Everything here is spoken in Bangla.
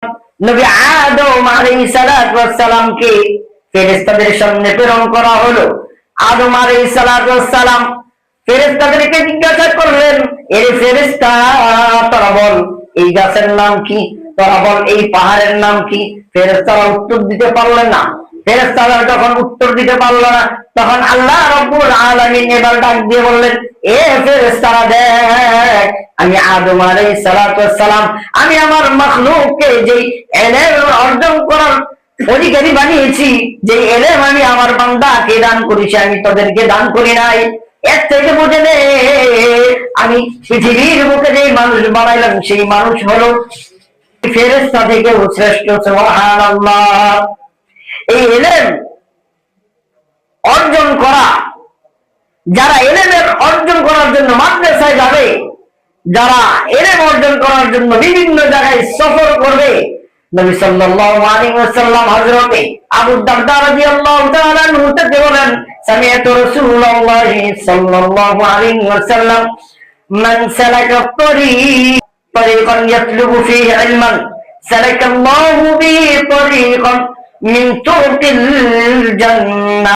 নবী আদম আলাইহিস সালাতু ওয়াস সালামকে ফেরেশতাদের সামনে প্রেরণ করা হলো। আদম আলাইহিস সালাতু ওয়াস সালাম ফেরেশতাদেরকে জিজ্ঞাসা করলেন, এ ফেরেশতা, তোরা বল এই গাছের নাম কি, তোরা বল এই পাহাড়ের নাম কি। ফেরেশতারা উত্তর দিতে পারলেন না। ফেরেশতারা যখন উত্তর দিতে পারলো না, তখন আল্লাহ রাব্বুল আলামিন এবার ডাক দিয়ে বললেন, এ ফেরেশতারা দেখ, আমি আদম আলাইহিস সালাতু ওয়াস সালাম আমি আমার মাখলুককে যেই ইলম অর্জন করার অধিকারী বানিয়েছি, যে ইলম আমি আমার বান্দাকে দান করেছি, আমি তোদেরকে দান করি নাই। এর থেকে বুঝে নে, আমি পৃথিবীর বুকে যেই মানুষ বানাইলাম সেই মানুষ হলো ফেরেশতা থেকে শ্রেষ্ঠ। সুবহানাল্লাহ। এই ইলম অর্জন করা, যারা ইলমের অর্জন করার জন্য মাদ্রাসায় যাবে, যারা ইলম অর্জন করার জন্য বিভিন্ন জায়গায় সফর করবে, নবী সাল্লাল্লাহু আলাইহি ওয়াসাল্লাম হযরতে আবু দারদা রাদিয়াল্লাহু তাআলা আনহু থেকে বলেন, সামিআতু রাসূলুল্লাহি সাল্লাল্লাহু আলাইহি ওয়াসাল্লাম মান সালাকা তরিকান ইয়াতলুবু ফীহি ইলমান সালাকাল্লাহু বিহি তরিকান মিন তুরকিল জান্নাহ।